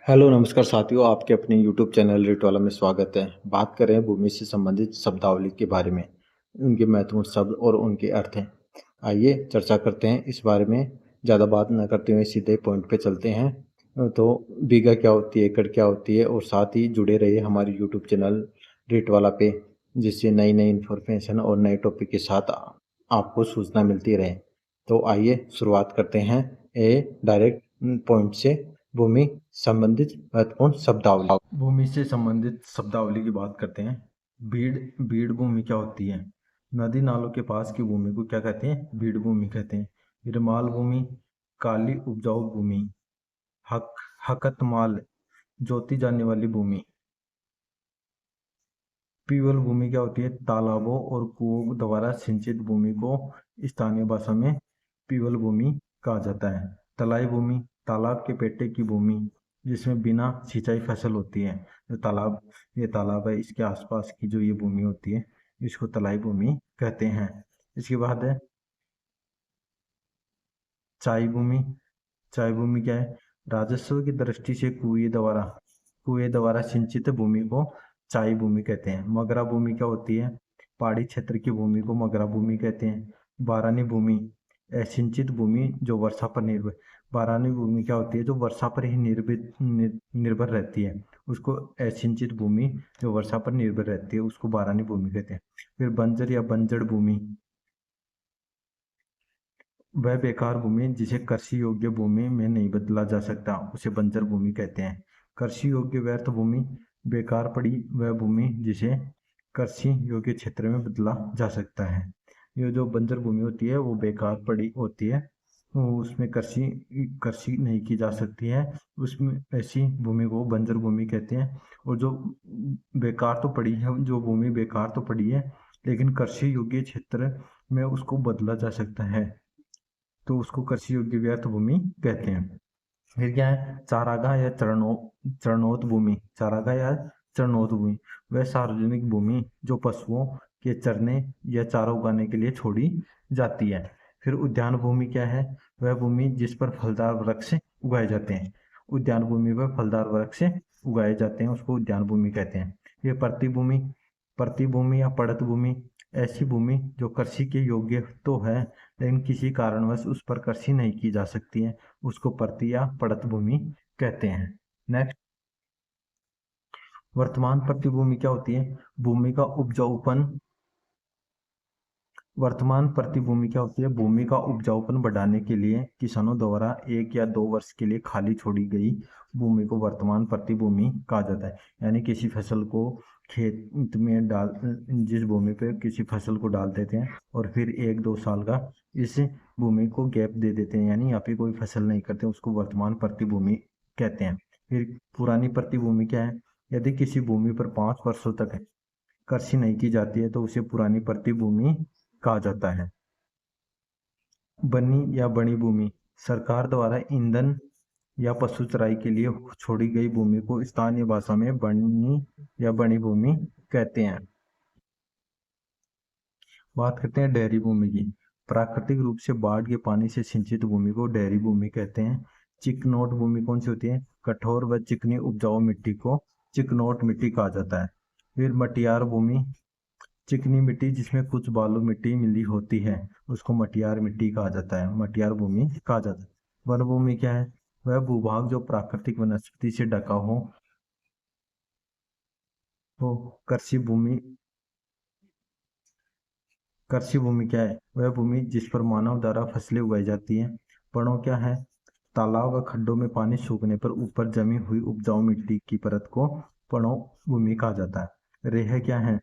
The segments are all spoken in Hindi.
हेलो नमस्कार साथियों, आपके अपने यूट्यूब चैनल रेट वाला में स्वागत है। बात कर रहे हैं भूमि से संबंधित शब्दावली के बारे में, उनके महत्वपूर्ण शब्द और उनके अर्थ हैं। आइए चर्चा करते हैं इस बारे में। ज़्यादा बात न करते हुए सीधे पॉइंट पे चलते हैं। तो बीघा क्या होती है, एकड़ क्या होती है, और साथ ही जुड़े रहिए हमारे यूट्यूब चैनल रेट वाला पे, जिससे नई नई इन्फॉर्मेशन और नए टॉपिक के साथ आपको सूचना मिलती रहे। तो आइए शुरुआत करते हैं डायरेक्ट पॉइंट से। भूमि संबंधित महत्वपूर्ण शब्दावली। भूमि से संबंधित शब्दावली की बात करते हैं। बीड़ बीड़ भूमि क्या होती है? नदी नालों के पास की भूमि को क्या कहते हैं? बीड़ भूमि कहते हैं। हिरमाल भूमि, काली उपजाऊ भूमि, हक हकतमाल, जोती जाने वाली भूमि। पीवल भूमि क्या होती है? तालाबों और कुओं द्वारा सिंचित भूमि को स्थानीय भाषा में पीवल भूमि कहा जाता है। तलाई भूमि, तालाब के पेटे की भूमि जिसमें बिना सिंचाई फसल होती है। ये तालाब है, इसके आसपास की जो ये भूमि होती है इसको तलाई भूमि कहते हैं। इसके बाद है चाई भूमि। चाई भूमि क्या है? राजस्व की दृष्टि से कुएं द्वारा सिंचित भूमि को चाई भूमि कहते हैं। मगरा भूमि क्या होती है? पहाड़ी क्षेत्र की भूमि को मगरा भूमि कहते हैं। बारानी भूमि, असिंचित भूमि जो वर्षा पर निर्भर। बारानी भूमि क्या होती है? जो वर्षा पर ही निर्भर रहती है, उसको असिंचित भूमि जो वर्षा पर निर्भर रहती है उसको बारानी भूमि कहते हैं। फिर बंजर या बंजड़ भूमि, वह बेकार भूमि जिसे कृषि योग्य भूमि में नहीं बदला जा सकता, उसे बंजर भूमि कहते हैं। कृषि योग्य व्यर्थ भूमि, बेकार पड़ी वह भूमि जिसे कृषि योग्य क्षेत्र में बदला जा सकता है। ये जो बंजर भूमि होती है वो बेकार पड़ी होती है, उसमें कृषि कृषि नहीं की जा सकती है, उसमें ऐसी भूमि को बंजर भूमि कहते हैं। और जो बेकार तो पड़ी है, जो भूमि बेकार तो पड़ी है लेकिन कृषि योग्य क्षेत्र में उसको बदला जा सकता है, तो उसको कृषि योग्य व्यर्थ भूमि कहते हैं। फिर क्या है? चारागाह या चरणोत भूमि। चारागाह या चरणोत भूमि, वह सार्वजनिक भूमि जो पशुओं के चरने या चारा उगाने के लिए छोड़ी जाती है। फिर उद्यान भूमि क्या है? वह भूमि जिस पर फलदार वृक्ष उगाए जाते हैं। उद्यान भूमि पर फलदार वृक्ष उगाए जाते हैं, उसको उद्यान भूमि कहते हैं। ये प्रतिभूमि या पड़त भूमि, ऐसी भूमि जो कृषि के योग्य तो है लेकिन किसी कारणवश उस पर कृषि नहीं की जा सकती है, उसको परती या पड़त भूमि कहते हैं। नेक्स्ट, वर्तमान प्रतिभूमि क्या होती है? भूमि का उपजाऊपन। वर्तमान प्रतिभूमि क्या होती है? भूमि का उपजाऊपन बढ़ाने के लिए किसानों द्वारा 1 या 2 वर्ष के लिए खाली छोड़ी गई भूमि को वर्तमान प्रतिभूमि कहा जाता है। यानी किसी फसल को खेत में जिस भूमि पे किसी फसल को डाल देते हैं और फिर 1-2 साल का इस भूमि को गैप दे देते हैं, यानी यहाँ पे कोई फसल नहीं करते, उसको वर्तमान प्रतिभूमि कहते हैं। फिर पुरानी प्रतिभूमि क्या है? यदि किसी भूमि पर 5 वर्षों तक कृषि नहीं की जाती है तो उसे पुरानी प्रतिभूमि कहा जाता है। बनी या बड़ी भूमि, सरकार द्वारा ईंधन या पशु चराई के लिए छोड़ी गई भूमि को स्थानीय भाषा में बनी या बड़ी भूमि कहते हैं। बात करते हैं डेयरी भूमि की। प्राकृतिक रूप से बाढ़ के पानी से सिंचित भूमि को डेयरी भूमि कहते हैं। चिकनौट भूमि कौन सी होती है? कठोर व चिकनी उपजाऊ मिट्टी को चिकनौट मिट्टी कहा जाता है। फिर मटियार भूमि, चिकनी मिट्टी जिसमें कुछ बालू मिट्टी मिली होती है उसको मटियार मिट्टी कहा जाता है, मटियार भूमि कहा जाता है। वन भूमि क्या है? वह भूभाग जो प्राकृतिक वनस्पति से ढका हो। तो कृषि भूमि क्या है? वह भूमि जिस पर मानव द्वारा फसलें उगाई जाती हैं। पड़ों क्या है? तालाब व खड्डों में पानी सूखने पर ऊपर जमी हुई उपजाऊ मिट्टी की परत को पड़ों भूमि कहा जाता है। रेह क्या है?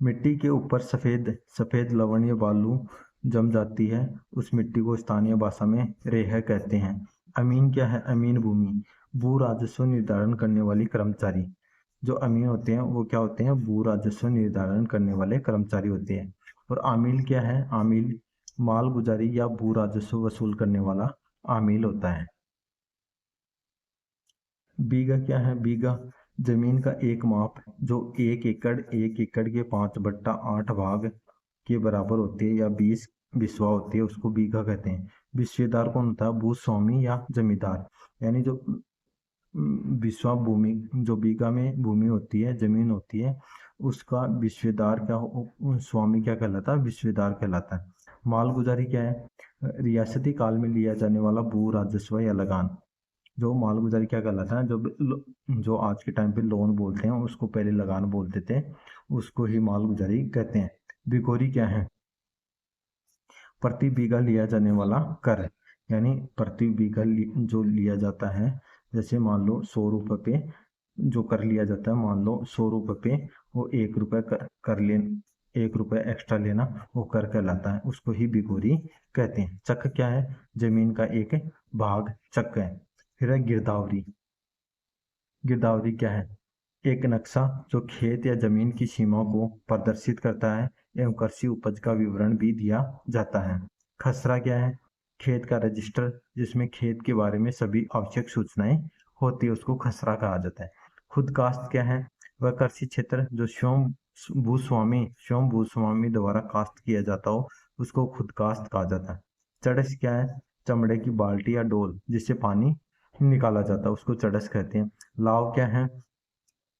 मिट्टी के ऊपर सफेद सफेद लवण या बालू जम जाती है, उस मिट्टी को स्थानीय भाषा में रेह कहते हैं। अमीन क्या है? अमीन भूमि, भू राजस्व निर्धारण करने वाली कर्मचारी। जो अमीन होते हैं वो क्या होते हैं? भू राजस्व निर्धारण करने वाले कर्मचारी होते हैं। और आमिल क्या है? आमिल माल गुजारी या भू राजस्व वसूल करने वाला आमिल होता है। बीघा क्या है? बीघा जमीन का एक माप जो 1 एकड़ के 5/8 भाग के बराबर होती है या 20 बिस्वा होती है, उसको बीघा कहते हैं। विश्वेदार कौन होता है? भूस्वामी या जमींदार। यानी जो विश्वा भूमि, जो बीघा में भूमि होती है, जमीन होती है, उसका विश्वेदार स्वामी क्या कहलाता है? विश्वेदार कहलाता है। मालगुजारी क्या है? रियासती काल में लिया जाने वाला भू राजस्व या लगान। जो मालगुजारी क्या कहलाता है? जो आज के टाइम पे लोन बोलते हैं उसको पहले लगान बोलते थे, उसको ही मालगुजारी कहते हैं। भिगोरी क्या है? प्रति बीघा लिया जाने वाला कर। यानी प्रति बीघा जो लिया जाता है, जैसे मान लो 100 रुपये पे जो कर लिया जाता है, मान लो 100 रुपये पे वो 1 रुपये कर ले, 1 रुपये एक्स्ट्रा लेना, वो कर कहलाता है, उसको ही भिगोरी कहते हैं। चक क्या है? जमीन का एक भाग चक है। फिर है गिरदावरी। गिरदावरी क्या है? एक नक्शा जो खेत या जमीन की सीमा को प्रदर्शित करता है एवं कृषि उपज का विवरण भी दिया जाता है। खसरा क्या है? खेत का रजिस्टर जिसमें खेत के बारे में सभी आवश्यक सूचनाएं होती है, उसको खसरा कहा जाता है। खुदकास्ट क्या है? वह कृषि क्षेत्र जो स्वयं भूस्वामी द्वारा कास्ट किया जाता हो, उसको खुदकास्ट कहा जाता है। चड़स क्या है? चमड़े की बाल्टी या डोल जिससे पानी निकाला जाता है, उसको चड़स कहते हैं। लाव क्या है?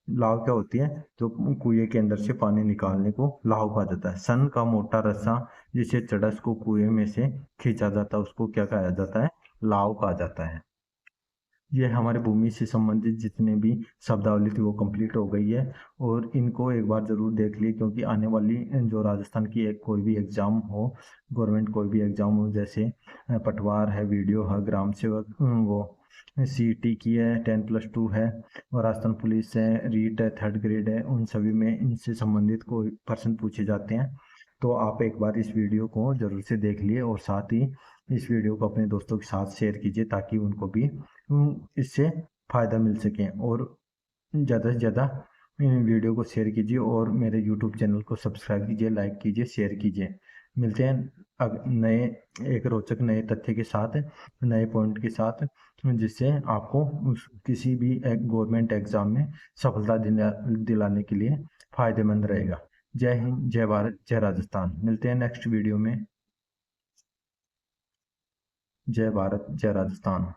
लाव क्या होती है? जो कुएं के अंदर से पानी निकालने को लाव कहा जाता है। सन का मोटा रस्सा जिसे चड़स को कुएं में से खींचा जाता है, उसको क्या कहा जाता है? लाव कहा जाता है। ये हमारे भूमि से संबंधित जितने भी शब्दावली थी वो कंप्लीट हो गई है, और इनको एक बार जरूर देख लिए, क्योंकि आने वाली जो राजस्थान की एक कोई भी एग्जाम हो, गवर्नमेंट कोई भी एग्जाम हो, जैसे पटवार है, वीडियो है, ग्राम सेवक, वो सीईटी की है, 10+2 है, और राजस्थान पुलिस है, रीट है, 3rd ग्रेड है, उन सभी में इनसे संबंधित कोई प्रश्न पूछे जाते हैं। तो आप एक बार इस वीडियो को जरूर से देख लिए, और साथ ही इस वीडियो को अपने दोस्तों के साथ शेयर कीजिए, ताकि उनको भी इससे फ़ायदा मिल सके। और ज़्यादा से ज़्यादा वीडियो को शेयर कीजिए, और मेरे यूट्यूब चैनल को सब्सक्राइब कीजिए, लाइक कीजिए, शेयर कीजिए। मिलते हैं नए एक रोचक नए तथ्य के साथ, नए पॉइंट के साथ, जिससे आपको किसी भी गवर्नमेंट एग्जाम में सफलता दिलाने के लिए फ़ायदेमंद रहेगा। जय हिंद, जय भारत, जय राजस्थान। मिलते हैं नेक्स्ट वीडियो में। जय भारत, जय राजस्थान।